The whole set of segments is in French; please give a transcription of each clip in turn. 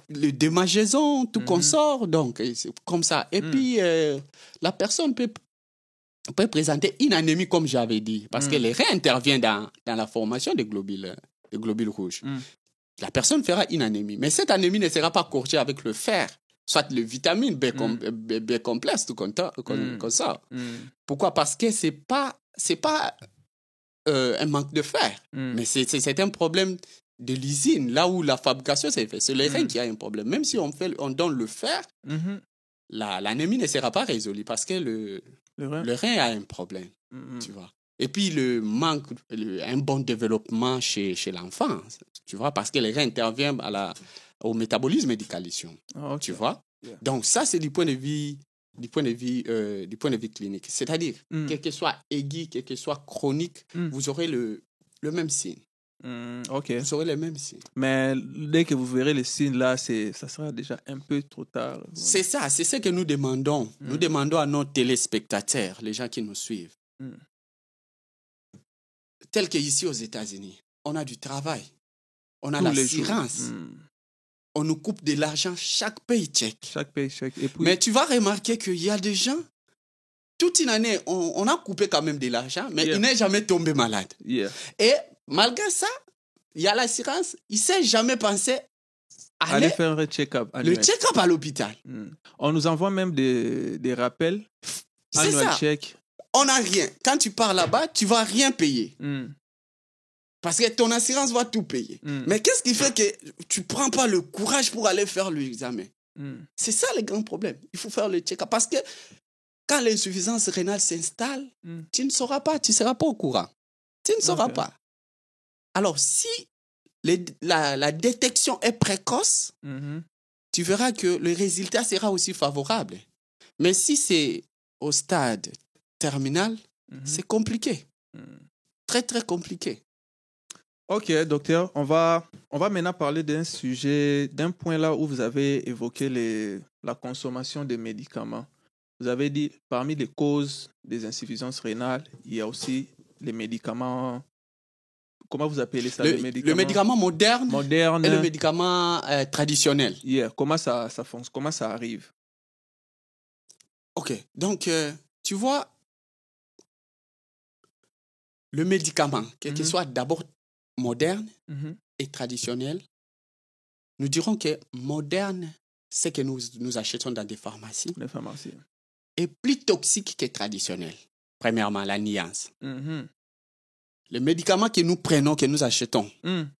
les démangeaisons, tout consort. Donc, c'est comme ça. Et puis, la personne peut présenter une anémie, comme j'avais dit, parce que les reins interviennent dans la formation des globules rouges. La personne fera une anémie. Mais cette anémie ne sera pas corrigée avec le fer, soit le vitamine B complexe, tout comme ça. Pourquoi? Parce que c'est pas un manque de fer, mais c'est un problème de l'usine, là où la fabrication s'est faite. C'est le rein qui a un problème. Même si on donne le fer, l'anémie ne sera pas résolue parce que le rein a un problème, tu vois. Et puis, un bon développement chez l'enfant, tu vois, parce que les reins interviennent au métabolisme et du calcium, tu vois. Yeah. Donc, ça, c'est du point de vue clinique. C'est-à-dire, quel que soit aigu, quel que soit chronique, vous aurez le même signe. Vous aurez les mêmes signes. Mais dès que vous verrez les signes là, ça sera déjà un peu trop tard. C'est ça, c'est ce que nous demandons. Nous demandons à nos téléspectateurs, les gens qui nous suivent. Tel qu'ici aux États-Unis, on a du travail, on a l'assurance, on nous coupe de l'argent chaque paycheck. Et puis... Mais tu vas remarquer qu'il y a des gens, toute une année, on a coupé quand même de l'argent, mais il n'est jamais tombé malade. Et malgré ça, il y a l'assurance, il ne s'est jamais pensé aller faire un check-up. Le check-up à l'hôpital. On nous envoie même des rappels. C'est ça. Check. On n'a rien. Quand tu pars là-bas, tu ne vas rien payer. Parce que ton assurance va tout payer. Mais qu'est-ce qui fait que tu ne prends pas le courage pour aller faire l'examen? C'est ça le grand problème. Il faut faire le check-up. Parce que quand l'insuffisance rénale s'installe, tu ne sauras pas, tu ne seras pas au courant. Tu ne sauras pas. Alors, si la détection est précoce, tu verras que le résultat sera aussi favorable. Mais si c'est au stade terminal, c'est compliqué. Très, très compliqué. Ok, docteur, on va maintenant parler d'un point là où vous avez évoqué la consommation des médicaments. Vous avez dit, parmi les causes des insuffisances rénales, il y a aussi les médicaments. Comment vous appelez ça? Le médicament moderne et le médicament traditionnel. Comment ça fonctionne? Comment ça arrive? Ok, donc tu vois, le médicament, quel que soit d'abord moderne et traditionnel, nous dirons que moderne, c'est que nous achetons dans des pharmacies. Les pharmacies. Est plus toxique que traditionnel. Premièrement, la nuance. Le médicament que nous prenons, que nous achetons,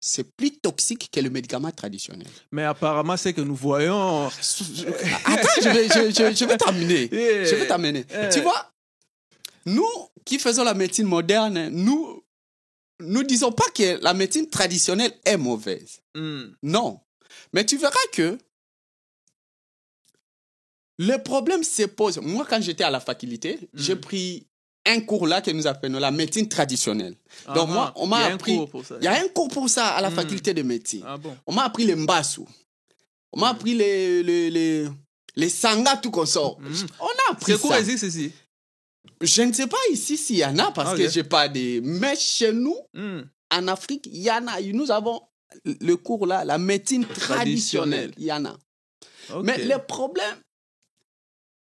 c'est plus toxique que le médicament traditionnel. Mais apparemment, c'est que nous voyons... Attends, je vais t'amener. Je vais t'amener. Tu vois, nous qui faisons la médecine moderne, nous disons pas que la médecine traditionnelle est mauvaise. Non. Mais tu verras que le problème se pose. Moi, quand j'étais à la faculté, j'ai pris un cours là que nous appelons la médecine traditionnelle. Donc, moi, on m'a appris... Il y a un cours pour ça à la faculté de médecine. On m'a appris les mbassou. On m'a appris les sangas, tout qu'on sort. On a appris ça. C'est quoi existe ici? Je ne sais pas ici s'il y en a parce que j'ai pas des... Mais chez nous, en Afrique, il y en a. Nous avons le cours là, la médecine traditionnelle. Il y en a. Mais le problème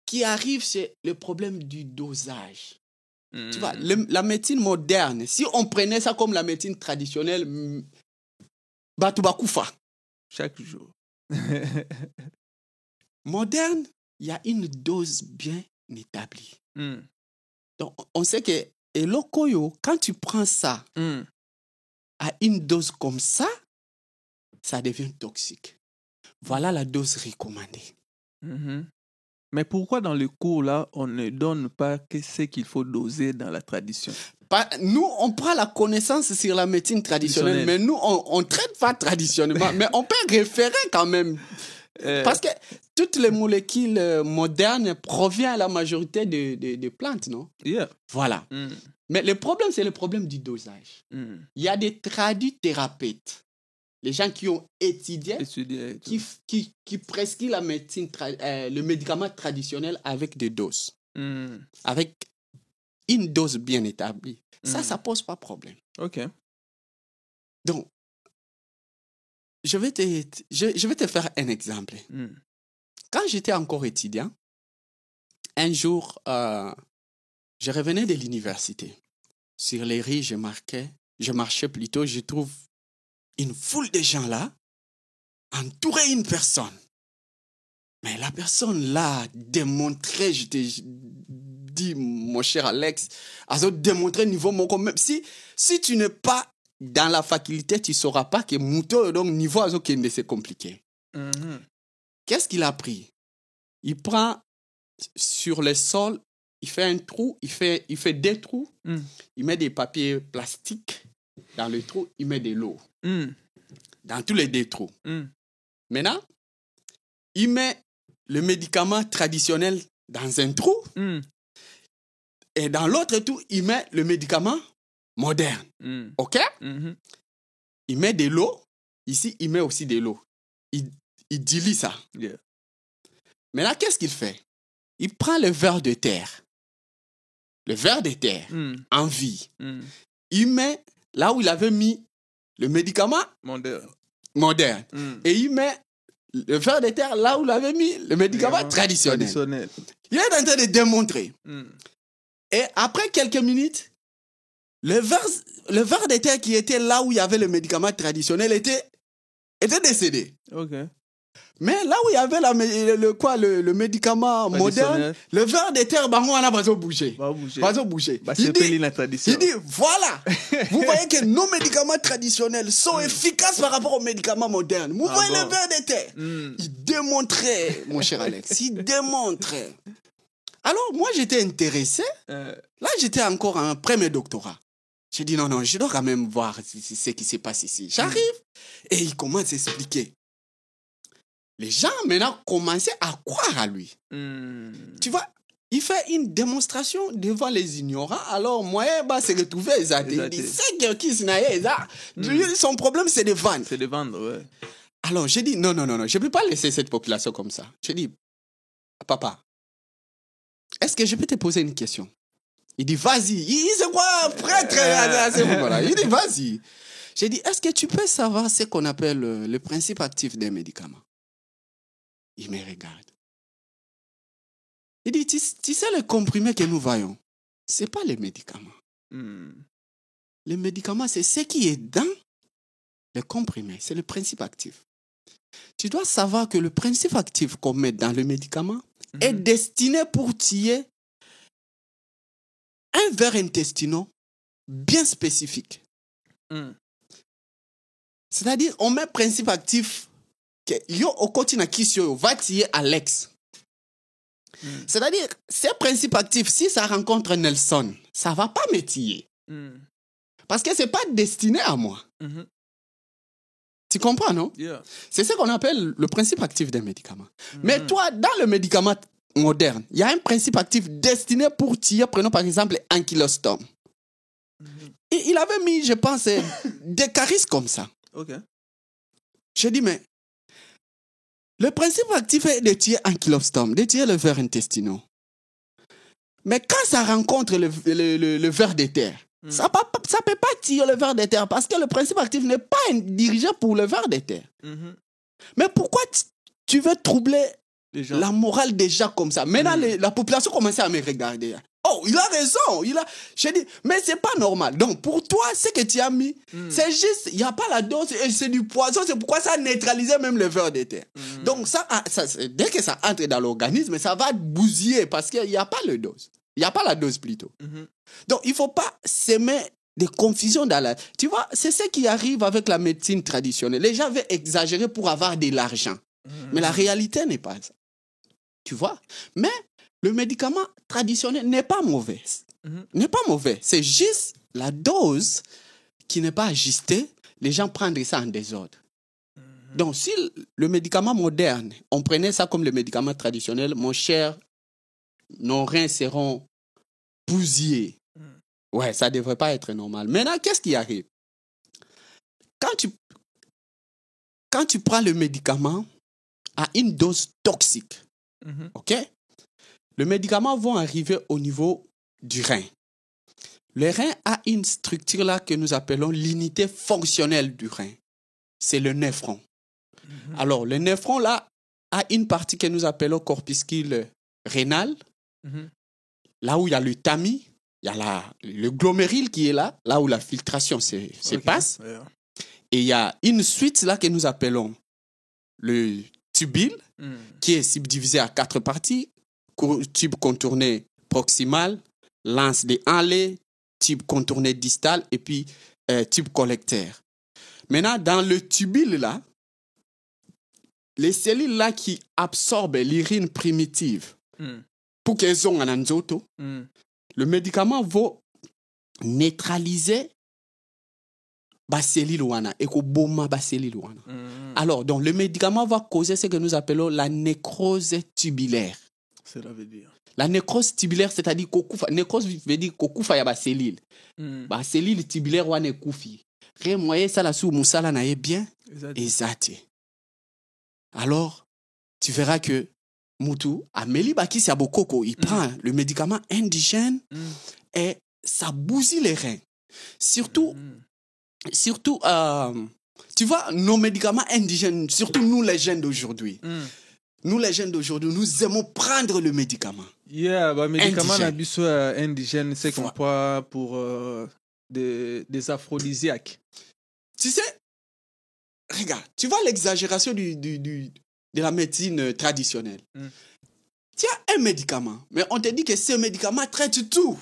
qui arrive, c'est le problème du dosage. Tu vois, la médecine moderne, si on prenait ça comme la médecine traditionnelle, Batubakoufa. Chaque jour. Moderne, il y a une dose bien établie. Donc, on sait que Elokoyo, quand tu prends ça à une dose comme ça, ça devient toxique. Voilà la dose recommandée. Mais pourquoi dans le cours là, on ne donne pas ce qu'il faut doser dans la tradition? Nous, on prend la connaissance sur la médecine traditionnelle, mais nous, on ne traite pas traditionnellement, mais on peut référer quand même. Parce que toutes les molécules modernes proviennent à la majorité de plantes, non? Voilà. Mais le problème, c'est le problème du dosage. Il y a des thérapeutes. Les gens qui ont étudié qui prescrivent la médecine, le médicament traditionnel avec des doses. Avec une dose bien établie. Ça pose pas problème. OK. Donc, je vais te faire un exemple. Quand j'étais encore étudiant, un jour, je revenais de l'université. Sur les rues, je marchais plutôt, je trouve une foule de gens là, entourer une personne. Mais la personne là démontrait, je te dis, mon cher Alex, elle a démontré niveau mon même si tu n'es pas dans la faculté, tu ne sauras pas que Mouto, donc niveau à ce c'est compliqué. Qu'est-ce qu'il a pris? Il prend sur le sol, il fait un trou, il fait des trous, il met des papiers plastiques dans le trou, il met de l'eau. Dans tous les deux trous. Maintenant, il met le médicament traditionnel dans un trou et dans l'autre trou, il met le médicament moderne. OK? Il met de l'eau. Ici, il met aussi de l'eau. Il dilue ça. Yeah. Maintenant, qu'est-ce qu'il fait? Il prend le ver de terre. Le ver de terre en vie. Il met là où il avait mis le médicament moderne. Et il met le ver de terre là où il avait mis le médicament traditionnel. Il est en train de démontrer. Et après quelques minutes, le ver de terre qui était là où il y avait le médicament traditionnel était décédé. Okay. Mais là où il y avait le médicament moderne, le ver de terre, on a pas bougé. Il dit, voilà, vous voyez que nos médicaments traditionnels sont efficaces par rapport aux médicaments modernes. Vous voyez le ver de terre. Il démontrait, mon cher Alex, il démontrait. Alors, moi, j'étais intéressé. Là, j'étais encore en premier doctorat. J'ai dit, non, je dois quand même voir ce qui se passe ici. J'arrive et il commence à expliquer. Les gens, maintenant, commençaient à croire à lui. Tu vois, il fait une démonstration devant les ignorants. Alors, moi, c'est retrouvé. Il dit, c'est qui son problème, c'est de vendre. C'est de vendre, ouais. Alors, j'ai dit, non, je ne peux pas laisser cette population comme ça. J'ai dit, papa, est-ce que je peux te poser une question? Il dit, vas-y. Il c'est quoi, prêtre à ce moment-là? Il dit, vas-y. J'ai dit, est-ce que tu peux savoir ce qu'on appelle le principe actif des médicaments? Il me regarde. Il dit, tu sais le comprimé que nous voyons? Ce n'est pas les médicaments. Les médicaments, c'est ce qui est dans le comprimé. C'est le principe actif. Tu dois savoir que le principe actif qu'on met dans le médicament est destiné pour tuer un ver intestinal bien spécifique. C'est-à-dire, on met principe actif que yo au continent qui va tuer Alex. C'est-à-dire, ces principes actifs, si ça rencontre Nelson, ça ne va pas me tuer. Parce que ce n'est pas destiné à moi. Tu comprends, non? Yeah. C'est ce qu'on appelle le principe actif des médicaments. Mais toi, dans le médicament moderne, il y a un principe actif destiné pour tuer, prenons par exemple, ankylostom. Et il avait mis, je pense, des caries comme ça. Okay. Je dis, mais le principe actif est de tuer ankylostom, de tuer le ver intestinal. Mais quand ça rencontre le ver de terre, ça ne peut pas tuer le ver de terre parce que le principe actif n'est pas dirigé pour le ver de terre. Mais pourquoi tu veux troubler la morale des gens comme ça? Maintenant, la population commençait à me regarder. Oh, il a raison. J'ai dit, mais c'est pas normal. Donc, pour toi, ce que tu as mis, c'est juste, il n'y a pas la dose et c'est du poison. C'est pourquoi ça a neutralisé même le ver de terre. Donc, ça, dès que ça entre dans l'organisme, ça va bousiller parce qu'il n'y a pas la dose. Il n'y a pas la dose plutôt. Donc, il ne faut pas s'aimer des confusions dans la... Tu vois, c'est ce qui arrive avec la médecine traditionnelle. Les gens veulent exagérer pour avoir de l'argent. Mais la réalité n'est pas ça. Tu vois? Mais le médicament traditionnel n'est pas mauvais. N'est pas mauvais. C'est juste la dose qui n'est pas ajustée. Les gens prennent ça en désordre. Donc, si le médicament moderne, on prenait ça comme le médicament traditionnel, mon cher, nos reins seront bousillés. Ouais, ça ne devrait pas être normal. Maintenant, qu'est-ce qui arrive? Quand tu prends le médicament à une dose toxique, ok? Les médicaments vont arriver au niveau du rein. Le rein a une structure là que nous appelons l'unité fonctionnelle du rein. C'est le néphron. Alors, le néphron, là, a une partie que nous appelons corpuscule rénal, là où il y a le tamis, il y a le glomérule qui est là où la filtration se passe. Yeah. Et il y a une suite là que nous appelons le tubule, qui est subdivisé à 4 parties. Tube contourné proximal, lance des Henle, tube contourné distal et puis tube collecteur. Maintenant, dans le tubule là, les cellules là qui absorbent l'urine primitive pour qu'elles ont un anzoto, le médicament va neutraliser les cellules wana et boma les cellules wana. Alors, donc le médicament va causer ce que nous appelons la nécrose tubulaire. Cela veut dire. La nécrose tubulaire, c'est-à-dire que nécrose veut dire que ya ba cellule. Ba cellule tubulaire wana kufi. Rien moyen ça la sous musala na ye bien. Exact. Alors, tu verras que Moutou, Amélie Bakis Yabokoko, il prend le médicament indigène et ça bousille les reins. Surtout, tu vois, nos médicaments indigènes, surtout nous les jeunes d'aujourd'hui. Nous les jeunes d'aujourd'hui, nous aimons prendre le médicament. Yeah, bah, médicament indigène, c'est qu'on prend pour des aphrodisiaques. Tu sais, regarde, tu vois l'exagération de la médecine traditionnelle. Tu as un médicament, mais on te dit que ce médicament traite tout.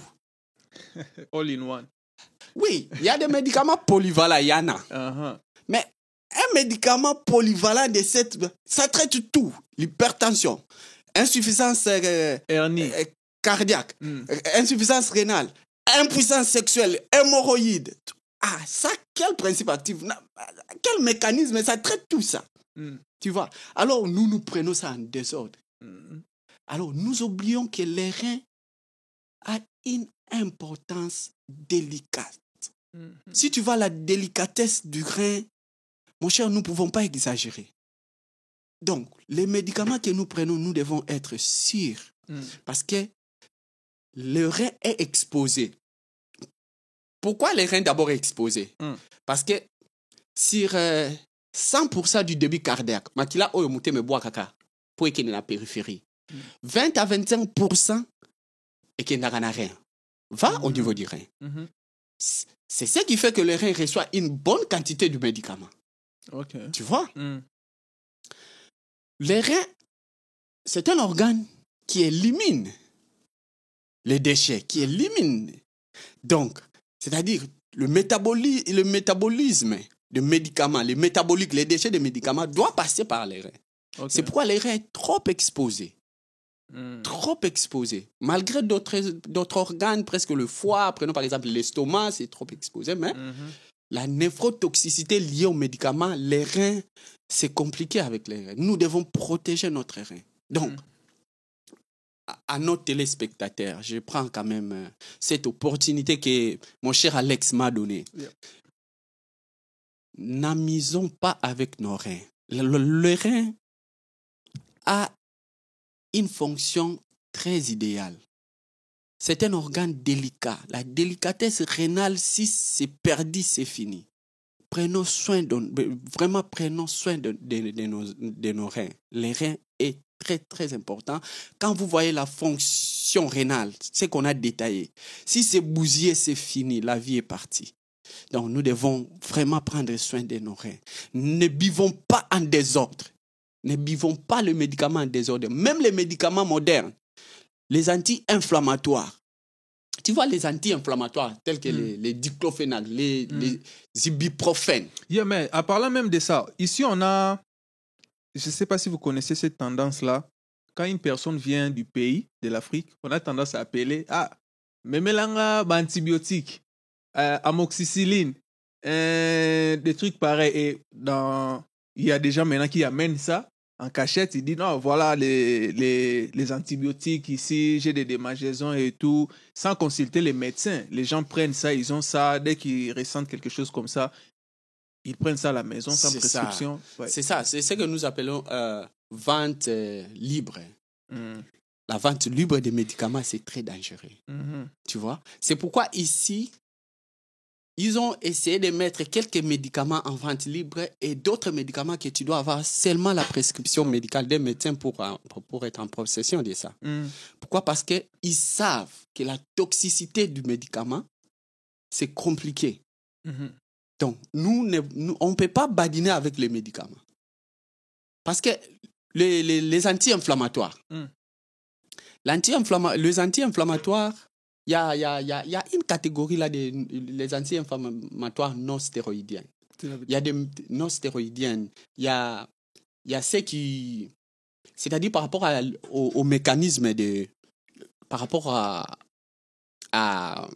All in one. Oui, il y a des médicaments polyvalents, il y en a. Mais un médicament polyvalent de ça traite tout. L'hypertension, insuffisance cardiaque, insuffisance rénale, impuissance sexuelle, hémorroïde. Ah, ça, quel principe actif, quel mécanisme, ça traite tout ça. Tu vois. Alors, nous prenons ça en désordre. Alors, nous oublions que les reins a une importance délicate. Si tu vois la délicatesse du rein, mon cher, nous ne pouvons pas exagérer. Donc, les médicaments que nous prenons, nous devons être sûrs. Parce que le rein est exposé. Pourquoi le rein d'abord est exposé? Parce que sur 100% du débit cardiaque, makila oyo mute me bois kaka, pour qu'il la périphérie. 20 à 25% et qu'il n'a rien. Va au niveau du rein. C'est ce qui fait que le rein reçoit une bonne quantité de médicaments. Okay. Tu vois? Le rein, c'est un organe qui élimine les déchets, qui élimine. Donc, c'est-à-dire le métabolisme de médicaments, les métaboliques, les déchets de médicaments doivent passer par les reins. Okay. C'est pourquoi les reins sont trop exposés. Trop exposés. Malgré d'autres organes, presque le foie, prenons par exemple l'estomac, c'est trop exposé, mais la néphrotoxicité liée aux médicaments, les reins, c'est compliqué avec les reins. Nous devons protéger notre rein. Donc, à nos téléspectateurs, je prends quand même cette opportunité que mon cher Alex m'a donnée. N'amusons pas avec nos reins. Le rein a une fonction très idéale. C'est un organe délicat. La délicatesse rénale, si c'est perdu, c'est fini. Prenons soin de nos reins. Les reins est très, très important. Quand vous voyez la fonction rénale, c'est qu'on a détaillé. Si c'est bousillé, c'est fini. La vie est partie. Donc, nous devons vraiment prendre soin de nos reins. Ne buvons pas en désordre. Ne buvons pas le médicament en désordre. Même les médicaments modernes, les anti-inflammatoires. Tu vois les anti-inflammatoires tels que les diclofénac, les ibuprofènes. Yeah, mais en parlant même de ça, ici on a, je ne sais pas si vous connaissez cette tendance-là, quand une personne vient du pays, de l'Afrique, on a tendance à appeler, memélanga antibiotiques, amoxicilline, des trucs pareils. Et il y a des gens maintenant qui amènent ça en cachette. Ils disent non, voilà les antibiotiques ici, j'ai des démangeaisons et tout, sans consulter les médecins. Les gens prennent ça, ils ont ça, dès qu'ils ressentent quelque chose comme ça, ils prennent ça à la maison sans prescription. Ouais. C'est ça, c'est ce que nous appelons vente libre. La vente libre des médicaments, c'est très dangereux. Tu vois? C'est pourquoi ici, ils ont essayé de mettre quelques médicaments en vente libre et d'autres médicaments que tu dois avoir seulement la prescription médicale d'un médecin pour être en possession de ça. Pourquoi? Parce qu'ils savent que la toxicité du médicament, c'est compliqué. Donc, nous, on ne peut pas badiner avec les médicaments. Parce que les anti-inflammatoires, les anti-inflammatoires, il y a une catégorie là des anti-inflammatoires non stéroïdiens. Il y a des non stéroïdiennes. Il y a ceux qui... C'est-à-dire par rapport au mécanisme par rapport à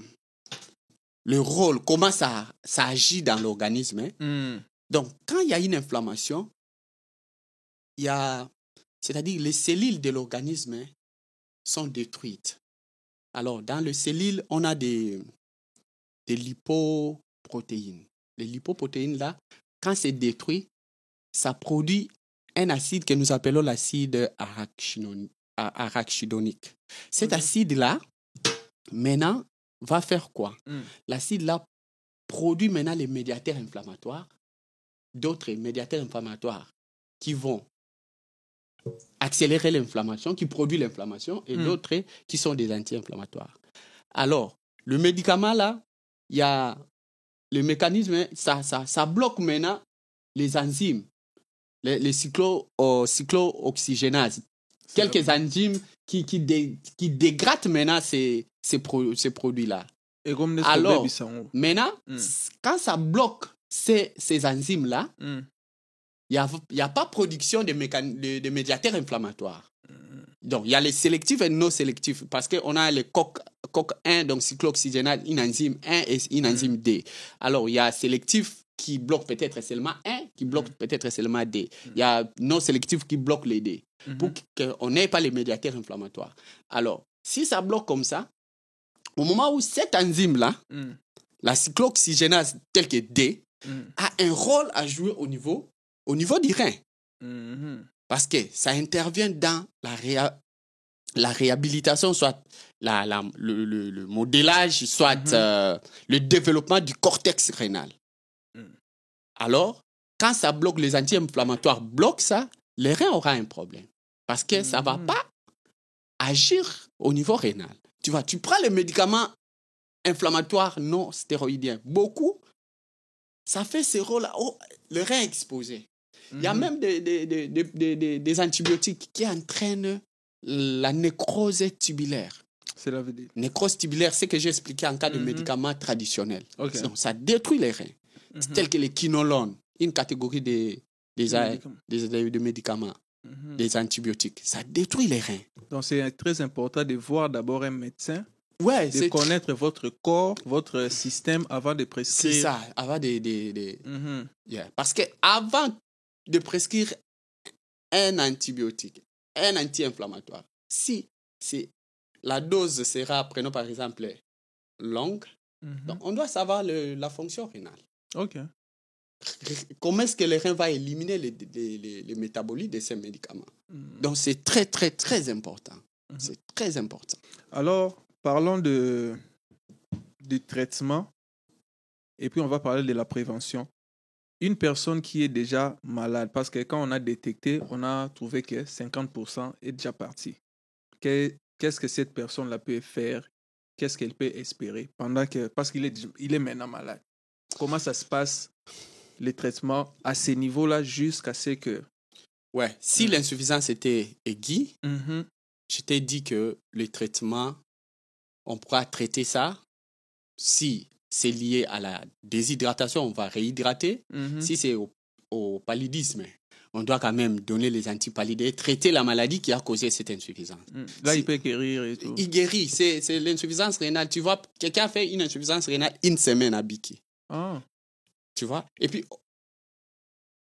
le rôle, comment ça agit dans l'organisme. Donc, quand il y a une inflammation, c'est-à-dire les cellules de l'organisme sont détruites. Alors, dans les cellules, on a des lipoprotéines. Les lipoprotéines, là, quand c'est détruit, ça produit un acide que nous appelons l'acide arachidonique. Cet acide-là, maintenant, va faire quoi? L'acide-là produit maintenant les médiateurs inflammatoires, d'autres médiateurs inflammatoires qui vont accélérer l'inflammation, qui produit l'inflammation, et d'autres qui sont des anti-inflammatoires. Alors, le médicament là, il y a le mécanisme, ça bloque maintenant les enzymes, les cyclooxygénases, quelques enzymes qui dégradent maintenant ces produits-là. Et comme alors, maintenant, quand ça bloque ces enzymes-là, il n'y a pas production de médiateurs inflammatoires. Donc, il y a les sélectifs et non sélectifs, parce qu'on a les COX-1, donc cyclooxygénase, une enzyme 1 et une enzyme D. Alors, il y a sélectif qui bloque peut-être seulement 1, qui bloque peut-être seulement D. Il y a non sélectif qui bloque les D, pour qu'on n'ait pas les médiateurs inflammatoires. Alors, si ça bloque comme ça, au moment où cette enzyme-là, la cyclooxygénase telle que D, a un rôle à jouer au niveau du rein. Parce que ça intervient dans la réhabilitation, soit le modélage, soit le développement du cortex rénal. Alors, quand ça bloque, les anti-inflammatoires bloquent ça, le rein aura un problème. Parce que ça ne va pas agir au niveau rénal. Tu vois, tu prends les médicaments inflammatoires non stéroïdiens, beaucoup, ça fait ce rôle-là, le rein exposé. Il y a même des antibiotiques qui entraînent la nécrose tubulaire. C'est la vedette. Nécrose tubulaire, c'est ce que j'ai expliqué en cas de médicaments traditionnels. Okay. Donc, ça détruit les reins. C'est tel que les quinolones, une catégorie de médicaments, des antibiotiques. Ça détruit les reins. Donc, c'est très important de voir d'abord un médecin, de connaître votre corps, votre système avant de prescrire. C'est ça, avant Parce qu'avant de prescrire un antibiotique, un anti-inflammatoire, si la dose sera, prenons par exemple, longue, donc on doit savoir la fonction rénale. OK. Comment est-ce que le rein va éliminer les métabolites de ces médicaments? Donc, c'est très, très, très important. C'est très important. Alors, parlons du traitement et puis on va parler de la prévention. Une personne qui est déjà malade, parce que quand on a détecté, on a trouvé que 50% est déjà parti. Qu'est-ce que cette personne-là peut faire? Qu'est-ce qu'elle peut espérer parce qu'il est maintenant malade? Comment ça se passe, les traitements à ces niveaux-là jusqu'à ce que... Ouais, si l'insuffisance était aiguë, je t'ai dit que le traitement, on pourra traiter ça. Si c'est lié à la déshydratation, on va réhydrater. Si c'est au paludisme, on doit quand même donner les antipallidaires, traiter la maladie qui a causé cette insuffisance. Là, il peut guérir et tout. Il guérit. C'est l'insuffisance rénale. Tu vois, quelqu'un a fait une insuffisance rénale une semaine à Biki. Ah. Tu vois? Et puis,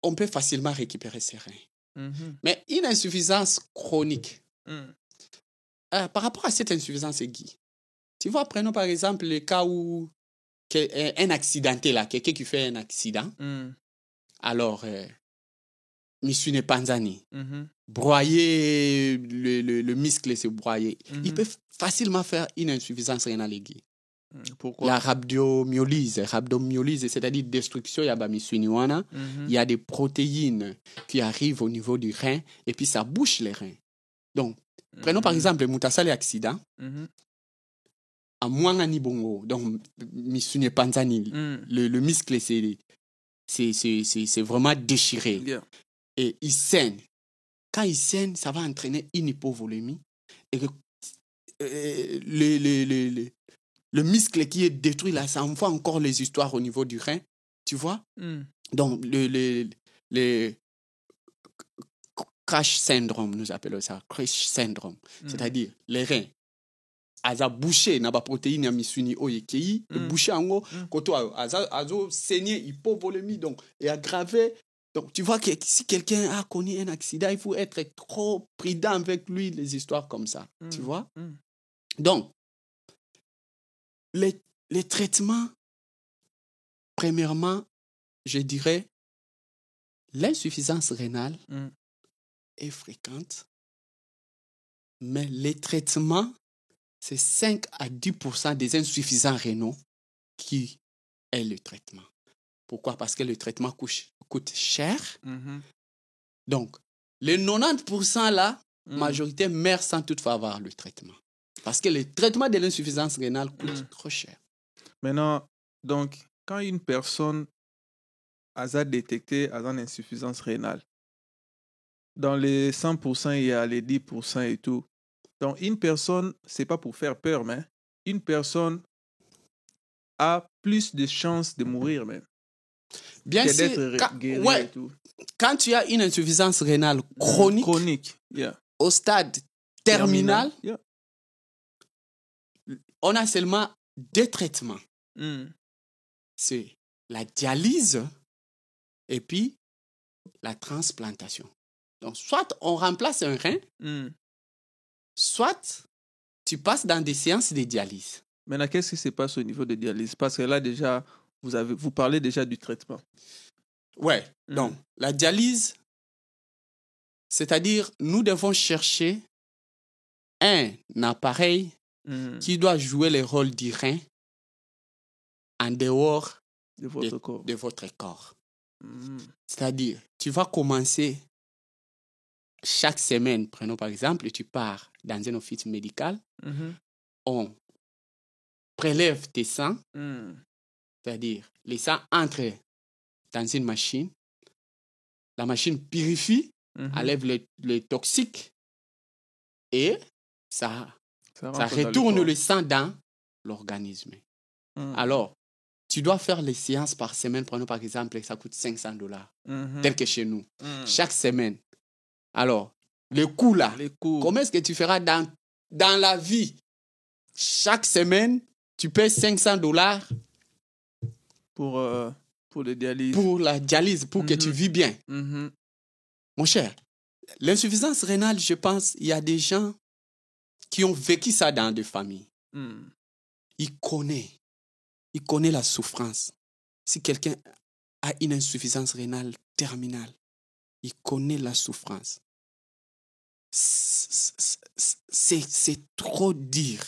on peut facilement récupérer ses reins. Mais une insuffisance chronique, par rapport à cette insuffisance aiguë, tu vois, prenons par exemple le cas où un accidenté, là, quelqu'un qui fait un accident, alors, Missune Panzani, broyer le muscle, c'est broyer. Il peut facilement faire une insuffisance rénale aiguë. Pourquoi? La rhabdomyolyse, c'est-à-dire destruction, il y a des protéines qui arrivent au niveau du rein et puis ça bouche les reins. Donc, prenons par exemple le mutasal accident. À Mwangani Bongo, donc Misune Panzani, le muscle c'est vraiment déchiré. Yeah. Et il saigne. Quand il saigne, ça va entraîner une hypovolémie. Et que le muscle qui est détruit là, ça envoie encore les histoires au niveau du rein. Tu vois? Donc, le crash syndrome, nous appelons ça, crash syndrome. C'est-à-dire, les reins. Aza bouché na ba protéine misuni oyekei bouché ango koto azo saigner hypovolémie donc et aggravé. Donc tu vois que si quelqu'un a connu un accident, il faut être trop prudent avec lui, les histoires comme ça, tu vois. Donc les traitements, premièrement, je dirais l'insuffisance rénale est fréquente, mais les traitements, c'est 5 à 10% des insuffisants rénaux qui est le traitement. Pourquoi? Parce que le traitement coûte cher. Donc, les 90% là, majorité meurt sans toutefois avoir le traitement. Parce que le traitement de l'insuffisance rénale coûte trop cher. Maintenant, donc, quand une personne a détecté une insuffisance rénale, dans les 100%, il y a les 10% et tout. Donc, une personne, c'est pas pour faire peur, mais une personne a plus de chances de mourir même. Bien sûr, quand tu as une insuffisance rénale chronique au stade terminal, on a seulement 2 traitements. C'est la dialyse et puis la transplantation. Donc, soit on remplace un rein, soit tu passes dans des séances de dialyse. Maintenant, qu'est-ce qui se passe au niveau de dialyse? Parce que là, déjà, vous parlez déjà du traitement. Ouais. Donc, la dialyse, c'est-à-dire, nous devons chercher un appareil qui doit jouer le rôle du rein en dehors de votre corps. C'est-à-dire, tu vas commencer chaque semaine, prenons par exemple, tu pars dans un office médical, on prélève tes sangs, c'est-à-dire les sangs entrent dans une machine, la machine purifie, enlève les toxiques et ça retourne le sang dans l'organisme. Alors, tu dois faire les séances par semaine, prenons par exemple, ça coûte $500, tel que chez nous, chaque semaine. Alors, le coût là, comment est-ce que tu feras dans la vie? Chaque semaine, tu payes $500 pour le dialyse. Pour la dialyse, pour que tu vis bien. Mon cher, l'insuffisance rénale, je pense, il y a des gens qui ont vécu ça dans des familles. Ils connaissent la souffrance. Si quelqu'un a une insuffisance rénale terminale, il connaît la souffrance. C'est trop dur.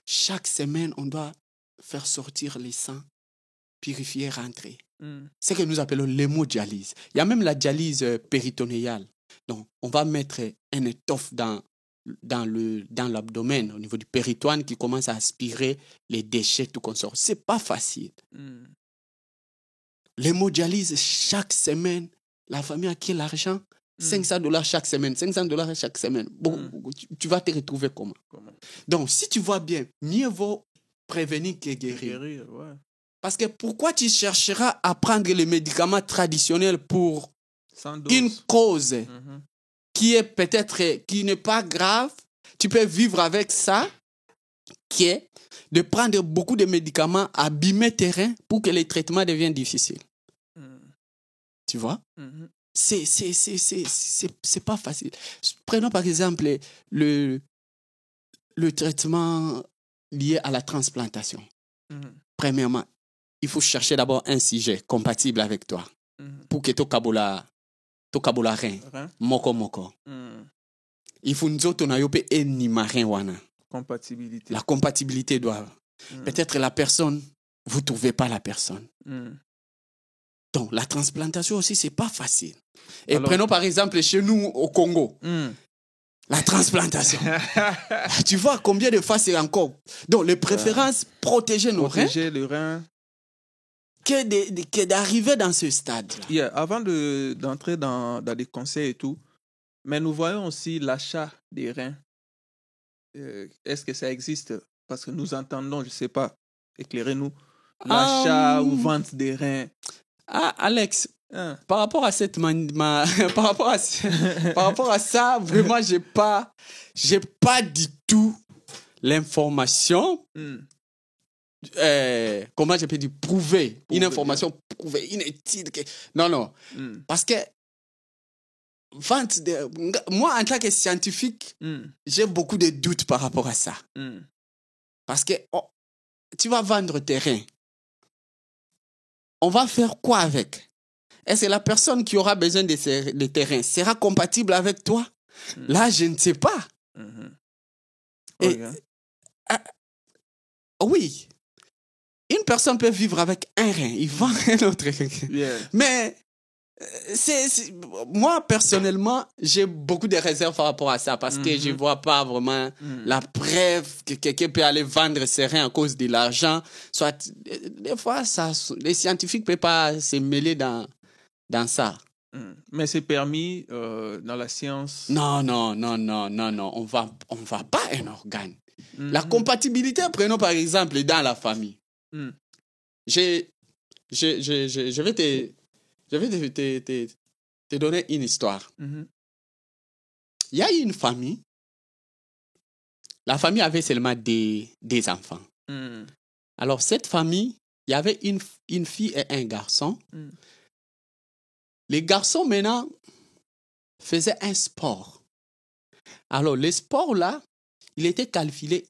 Chaque semaine, on doit faire sortir les sangs, purifier, rentrer. C'est ce que nous appelons l'hémodialyse. Il y a même la dialyse péritonéale. Donc, on va mettre un étoffe dans l'abdomen, au niveau du péritoine, qui commence à aspirer les déchets, tout comme ça. C'est pas facile. L'hémodialyse, chaque semaine, la famille a qui l'argent? $500 chaque semaine. $500 chaque semaine. Bon, tu vas te retrouver comment? Donc, si tu vois bien, mieux vaut prévenir que guérir. Parce que pourquoi tu chercheras à prendre les médicaments traditionnels pour une cause qui est peut-être, qui n'est pas grave? Tu peux vivre avec ça, qui est de prendre beaucoup de médicaments, abîmer tes reins pour que les traitements deviennent difficiles. Tu vois? C'est pas facile. Prenons par exemple le traitement lié à la transplantation. Premièrement, il faut chercher d'abord un sujet compatible avec toi pour que to kabola rein moko. Il faut nous autres na yope eni marin wana. Compatibilité. La compatibilité doit... Peut-être la personne, vous ne trouvez pas la personne. Donc, la transplantation aussi, ce n'est pas facile. Et alors, prenons par exemple chez nous au Congo. La transplantation. Tu vois combien de fois c'est encore. Donc, les préférences, protéger nos reins. Protéger le rein. Que d'arriver dans ce stade-là. Yeah, avant d'entrer dans des conseils et tout, mais nous voyons aussi l'achat des reins. Est-ce que ça existe? Parce que nous entendons, je ne sais pas, éclairez-nous, l'achat ou vente des reins. Ah, Alex, par rapport à cette par rapport à ça, vraiment, j'ai pas du tout l'information. Comment je peux dire prouver une information prouvée, une étude. Non. Parce que moi, en tant que scientifique, j'ai beaucoup de doutes par rapport à ça. Parce que tu vas vendre tes reins. On va faire quoi avec? Est-ce que la personne qui aura besoin de tes reins sera compatible avec toi? Là, je ne sais pas. Oui. Une personne peut vivre avec un rein, il vend un autre rein. Yeah. Mais moi, personnellement, j'ai beaucoup de réserves par rapport à ça parce que je ne vois pas vraiment la preuve que quelqu'un peut aller vendre ses reins à cause de l'argent. Soit, des fois, les scientifiques ne peuvent pas se mêler dans ça. Mais c'est permis dans la science? Non. On va pas un organe. La compatibilité, prenons par exemple dans la famille. Je vais te donner une histoire. Il y a une famille. La famille avait seulement des enfants. Alors, cette famille, il y avait une fille et un garçon. Les garçons, maintenant, faisaient un sport. Alors, le sport, là, il était qualifié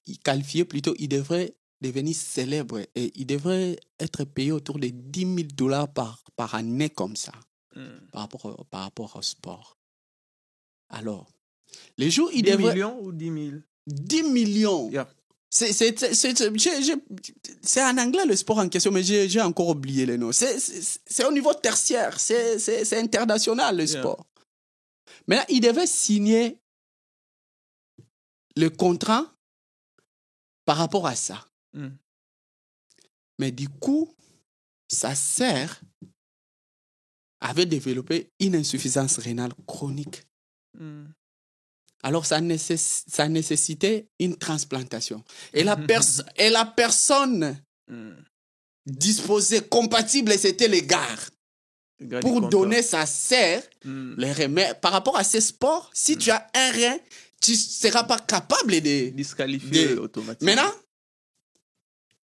plutôt, il devrait devenir célèbre et il devrait être payé autour de $10,000 par année comme ça, par rapport au sport. Alors, les jours, il 10 devrait... millions ou 10 000? 10 millions. Yeah. C'est en anglais le sport en question, mais j'ai encore oublié les noms. C'est au niveau tertiaire, c'est international le sport. Maintenant, il devait signer le contrat par rapport à ça. Mais du coup, sa sœur avait développé une insuffisance rénale chronique. Alors, ça nécessitait une transplantation. Et la personne disposée, compatible, c'était les gars. Pour donner sa sœur les reins. Par rapport à ces sports, si tu as un rein, tu ne seras pas capable de... Disqualifier automatiquement. Maintenant,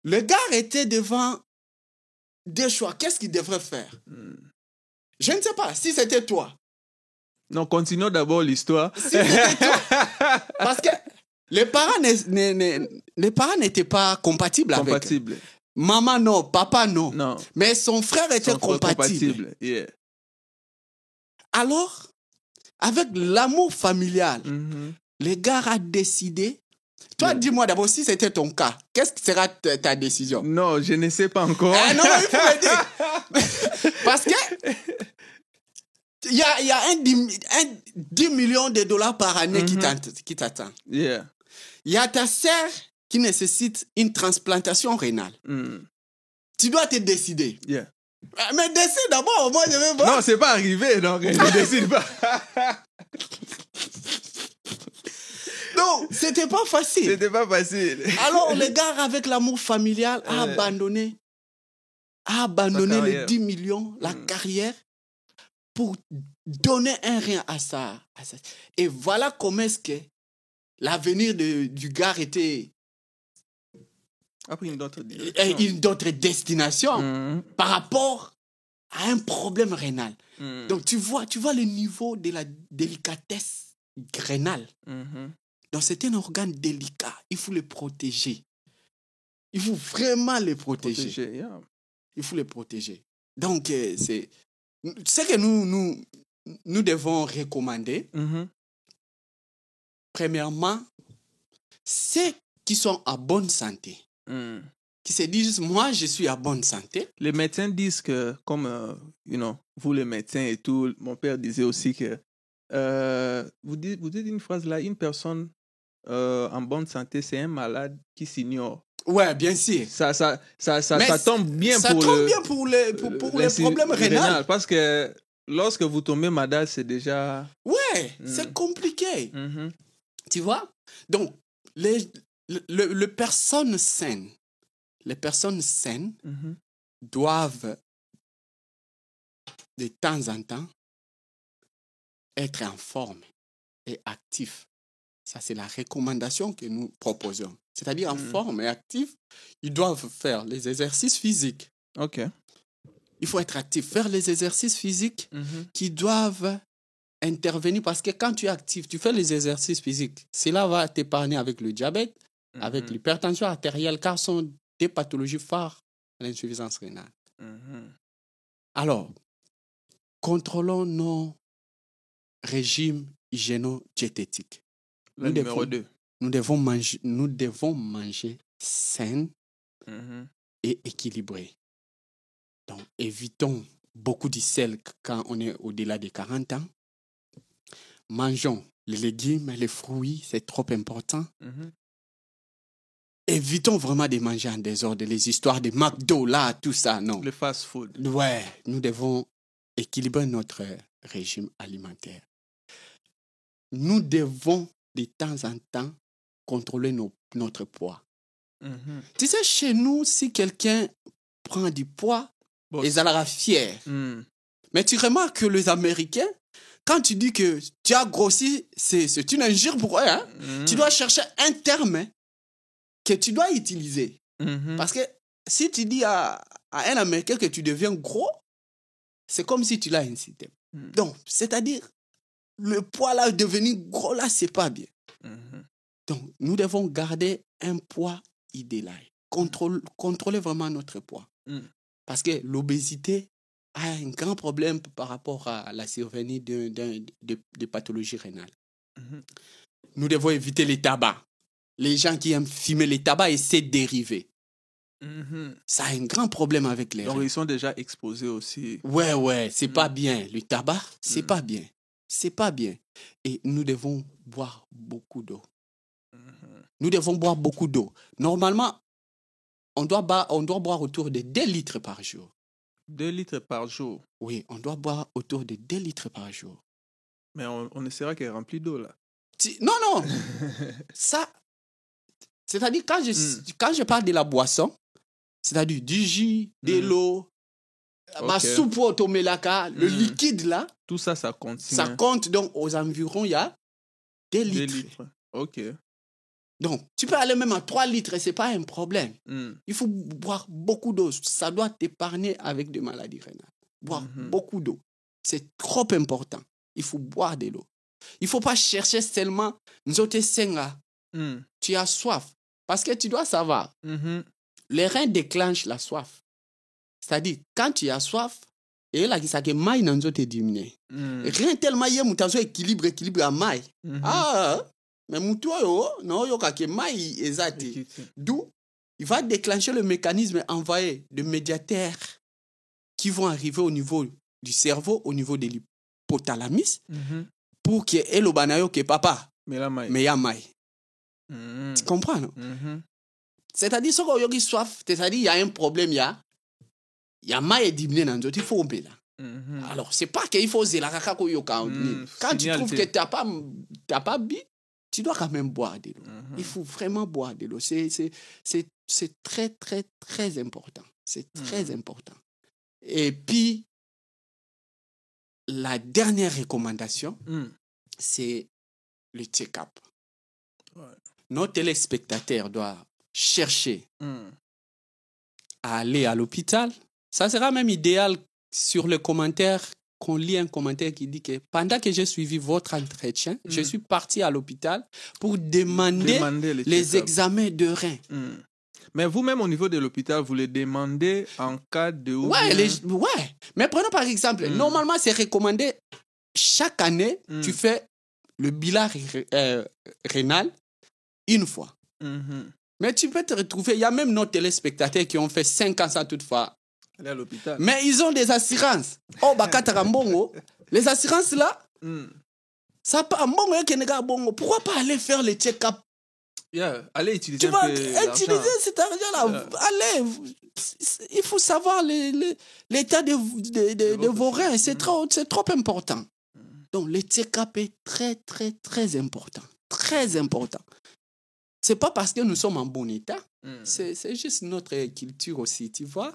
le gars était devant deux choix. Qu'est-ce qu'il devrait faire? Je ne sais pas. Si c'était toi. Non, continuons d'abord l'histoire. Si c'était toi. Parce que les parents n'étaient pas compatibles avec. Maman, non. Papa, non. Mais son frère était compatible. Yeah. Alors, avec l'amour familial, le gars a décidé. Toi, dis-moi d'abord, si c'était ton cas, qu'est-ce que sera ta décision? Non, je ne sais pas encore. Non, il faut le dire. Parce que il y a un 10 millions de dollars par année qui t'attend. Yeah. Il y a ta sœur qui nécessite une transplantation rénale. Tu dois te décider. Yeah. Mais décide d'abord, moi je vais voir. Non, c'est pas arrivé, donc je décide pas. Non, c'était pas facile. Alors, le gars, avec l'amour familial, a abandonné les 10 millions, la carrière, pour donner un rein à ça. Et voilà comment est-ce que l'avenir du gars était... Après une autre destination par rapport à un problème rénal. Donc, tu vois le niveau de la délicatesse rénale. Donc, c'est un organe délicat. Il faut le protéger. Il faut vraiment le protéger. Il faut le protéger. Donc, c'est ce que nous devons recommander. Premièrement, ceux qui sont à bonne santé, qui se disent, moi, je suis à bonne santé. Les médecins disent que, comme, vous les médecins et tout, mon père disait aussi que, vous dites une phrase là, une personne en bonne santé, c'est un malade qui s'ignore. Ouais, bien sûr. Ça tombe bien ça pour tombe bien pour les problèmes rénals. Parce que lorsque vous tombez malade, c'est déjà... Ouais, c'est compliqué. Tu vois? Donc, les personnes saines, doivent de temps en temps être en forme et actifs. Ça, c'est la recommandation que nous proposons. C'est-à-dire en forme et actif, ils doivent faire les exercices physiques. OK. Il faut être actif, faire les exercices physiques qui doivent intervenir parce que quand tu es actif, tu fais les exercices physiques. Cela va t'épargner avec le diabète, avec l'hypertension artérielle, car ce sont des pathologies phares à l'insuffisance rénale. Alors, contrôlons nos régimes hygiéno-diététiques. Le numéro 2. Nous devons manger sain et équilibré. Donc, évitons beaucoup de sel quand on est au-delà de 40 ans. Mangeons les légumes, les fruits, c'est trop important. Évitons vraiment de manger en désordre, les histoires de McDo, là, tout ça, non. Le fast-food. Ouais, nous devons équilibrer notre régime alimentaire. Nous devons de temps en temps contrôler notre poids. Tu sais, chez nous, si quelqu'un prend du poids, ils en seront fiers. Mais tu remarques que les Américains, quand tu dis que tu as grossi, c'est une injure pour eux. Hein? Tu dois chercher un terme que tu dois utiliser. Parce que si tu dis à un Américain que tu deviens gros, c'est comme si tu l'as incité. Donc, c'est-à-dire, le poids là, devenir gros là, c'est pas bien. Donc, nous devons garder un poids idéal. Contrôler vraiment notre poids. Parce que l'obésité a un grand problème par rapport à la survenue de pathologies rénales. Nous devons éviter les tabacs. Les gens qui aiment fumer les tabacs et ses dérivés. Ça a un grand problème avec les reins. Donc, ils sont déjà exposés aussi. Ouais, c'est pas bien. Le tabac, c'est pas bien. C'est pas bien. Et nous devons boire beaucoup d'eau. Nous devons boire beaucoup d'eau. Normalement, on doit boire autour de 2 litres par jour. 2 litres par jour? Oui, on doit boire autour de 2 litres par jour. Mais on essaiera qu'elle est remplie d'eau, là. Non. Ça, c'est-à-dire, quand je parle de la boisson, c'est-à-dire du jus, de l'eau, ma soupe au tomelaka, le liquide là. Tout ça, ça compte. Ça compte, donc aux environs, il y a 2 litres. 2 litres. OK. Donc, tu peux aller même à 3 litres et ce n'est pas un problème. Il faut boire beaucoup d'eau. Ça doit t'épargner avec des maladies rénales. Boire beaucoup d'eau. C'est trop important. Il faut boire de l'eau. Il ne faut pas chercher seulement Nzote Senga. Tu as soif. Parce que tu dois savoir, les reins déclenchent la soif. C'est-à-dire, quand tu as soif, et là, ça que maï Nzote diminué. Rien tellement y a équilibre à maï. Mais non, d'où il va déclencher le mécanisme envoyé de médiateurs qui vont arriver au niveau du cerveau, au niveau de l'hypothalamus, pour que le banayo que papa mais ya maï. Tu comprends, non? C'est-à-dire, ce qu'on a soif, c'est-à-dire, il y a un problème, il y a maï diminué dans il faut on là. Alors, c'est pas qu'il faut se la kakako yo quand tu trouves que t'as pas bu, tu dois quand même boire de l'eau. Il faut vraiment boire de l'eau. C'est très, très, très important. C'est très important. Et puis, la dernière recommandation, c'est le check-up. Nos téléspectateurs doivent chercher à aller à l'hôpital. Ça sera même idéal sur le commentaire qu'on lit un commentaire qui dit que pendant que j'ai suivi votre entretien, je suis parti à l'hôpital pour demander les examens de reins. Mais vous-même, au niveau de l'hôpital, vous les demandez en cas de... Ouais. Mais prenons par exemple, normalement, c'est recommandé chaque année, tu fais le bilan rénal une fois. Mais tu peux te retrouver, il y a même nos téléspectateurs qui ont fait 5 ans sans toutefois aller à l'hôpital. Mais ils ont des assurances. Oh, Bakatarambongo. Les assurances là, ça pas bon. Pourquoi pas aller faire les check-up? Allez utiliser tu vas utiliser cet argent-là. Allez, il faut savoir l'état de vos reins. C'est trop important. Donc, le check-up est très, très, très important. Très important. C'est pas parce que nous sommes en bon état. C'est juste notre culture aussi, tu vois.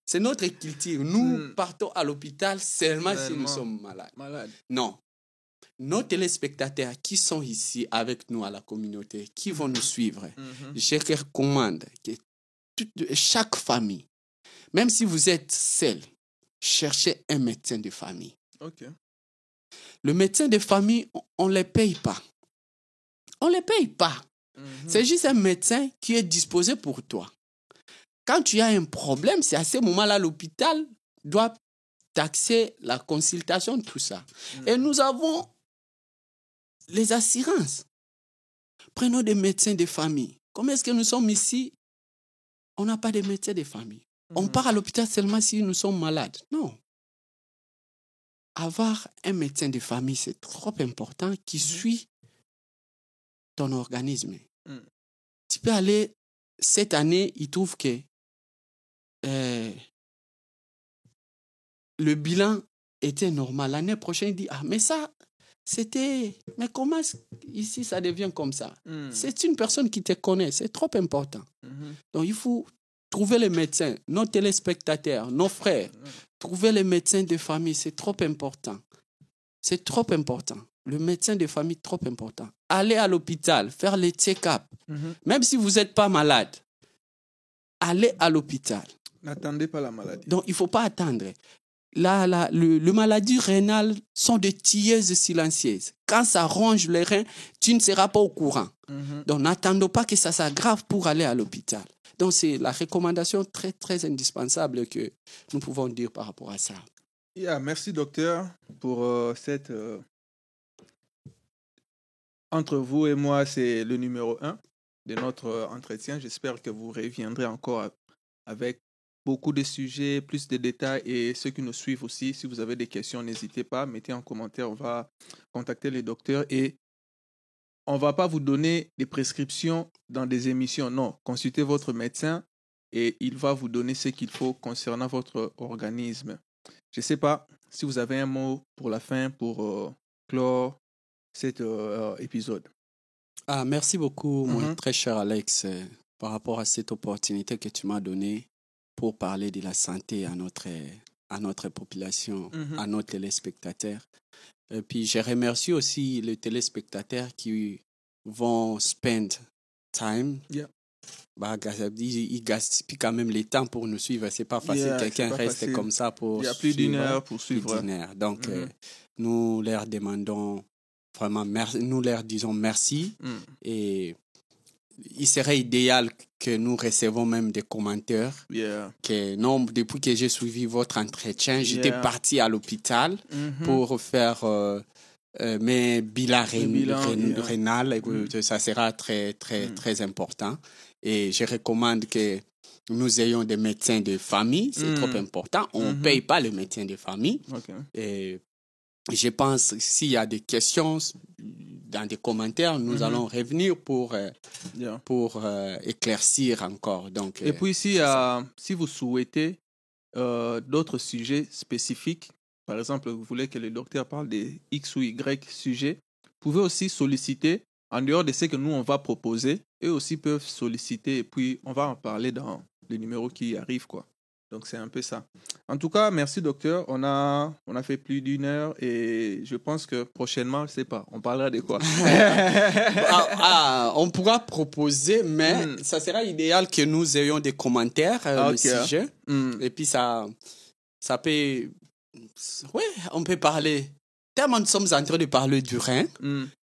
C'est notre culture. Nous partons à l'hôpital seulement si nous sommes malades. Non. Nos téléspectateurs qui sont ici avec nous à la communauté, qui vont nous suivre, je recommande que chaque famille, même si vous êtes seul, cherchez un médecin de famille. Okay. Le médecin de famille, on ne les paye pas. On ne les paye pas. C'est juste un médecin qui est disposé pour toi. Quand tu as un problème, c'est à ce moment-là l'hôpital doit taxer la consultation, tout ça. Et nous avons les assurances. Prenons des médecins de famille. Comment est-ce que nous sommes ici? On n'a pas de médecins de famille. On part à l'hôpital seulement si nous sommes malades. Non. Avoir un médecin de famille, c'est trop important qui suit ton organisme. Tu peux aller, cette année, il trouve que le bilan était normal. L'année prochaine, il dit, mais ça, mais comment ici ça devient comme ça? C'est une personne qui te connaît, c'est trop important. Donc il faut trouver les médecins, nos téléspectateurs, nos frères, trouver les médecins de famille, c'est trop important. C'est trop important. Le médecin de famille, trop important. Aller à l'hôpital, faire les check-up. Même si vous n'êtes pas malade, allez à l'hôpital. N'attendez pas la maladie. Donc, il ne faut pas attendre. Les maladies rénales sont des tueuses silencieuses. Quand ça ronge les reins, tu ne seras pas au courant. Donc, n'attendons pas que ça s'aggrave pour aller à l'hôpital. Donc, c'est la recommandation très, très indispensable que nous pouvons dire par rapport à ça. Merci, docteur, pour cette... Entre vous et moi, c'est le numéro 1 de notre entretien. J'espère que vous reviendrez encore avec beaucoup de sujets, plus de détails, et ceux qui nous suivent aussi, si vous avez des questions, n'hésitez pas, mettez en commentaire, on va contacter les docteurs et on ne va pas vous donner des prescriptions dans des émissions, non, consultez votre médecin et il va vous donner ce qu'il faut concernant votre organisme. Je ne sais pas si vous avez un mot pour la fin, pour clore cet épisode. Merci beaucoup, mon très cher Alex, par rapport à cette opportunité que tu m'as donnée pour parler de la santé à notre population, à nos téléspectateurs. Et puis, je remercie aussi les téléspectateurs qui vont spend time. Ils gaspillent quand même le temps pour nous suivre. C'est pas facile. Quelqu'un reste facile. Comme ça pour. Il y a plus d'une heure pour suivre. Donc, nous leur demandons vraiment merci. Nous leur disons merci. Et il serait idéal que nous recevons même des commentaires. Que non, depuis que j'ai suivi votre entretien, j'étais parti à l'hôpital pour faire mes bilans rénales. Ça sera très, très, très important. Et je recommande que nous ayons des médecins de famille. C'est trop important. On ne paye pas les médecins de famille. Et je pense que s'il y a des questions dans des commentaires, nous allons revenir pour éclaircir encore. Donc, et puis, si vous souhaitez d'autres sujets spécifiques, par exemple, vous voulez que le docteur parle des X ou Y sujets, vous pouvez aussi solliciter, en dehors de ce que nous, on va proposer, eux aussi peuvent solliciter et puis on va en parler dans les numéros qui arrivent, quoi. Donc, c'est un peu ça. En tout cas, merci, docteur. On a fait plus d'une heure et je pense que prochainement, je ne sais pas, on parlera de quoi? On pourra proposer, mais ça sera idéal que nous ayons des commentaires le sujet. Et puis, ça peut... Oui, on peut parler... Tellement nous sommes en train de parler du rein.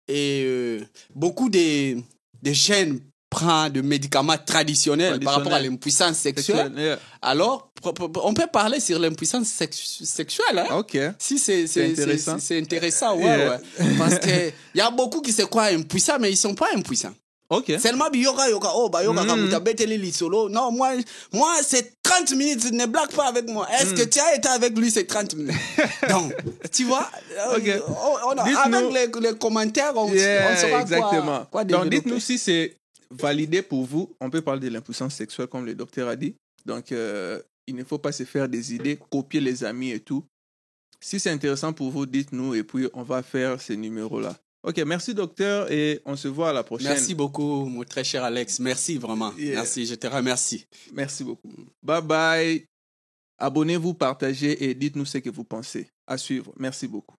Et beaucoup de jeunes prennent des médicaments traditionnels par rapport à l'impuissance sexuelle. Alors, on peut parler sur l'impuissance sexuelle. Hein? Si c'est intéressant, ouais. Parce qu'il y a beaucoup qui se croient impuissants, mais ils ne sont pas impuissants. Ok. Seulement, yoga, solo. Non, moi, c'est 30 minutes. Ne blague pas avec moi. Est-ce que tu as été avec lui, c'est 30 minutes? Donc, tu vois, Okay. avec les commentaires, on saura exactement. quoi Donc, dites-nous si c'est validé pour vous. On peut parler de l'impuissance sexuelle, comme le docteur a dit. Donc, il ne faut pas se faire des idées, copier les amis et tout. Si c'est intéressant pour vous, dites-nous et puis on va faire ces numéros-là. Ok, merci docteur et on se voit à la prochaine. Merci beaucoup, mon très cher Alex. Merci vraiment. Yeah. Merci, je te remercie. Merci beaucoup. Bye bye. Abonnez-vous, partagez et dites-nous ce que vous pensez. À suivre. Merci beaucoup.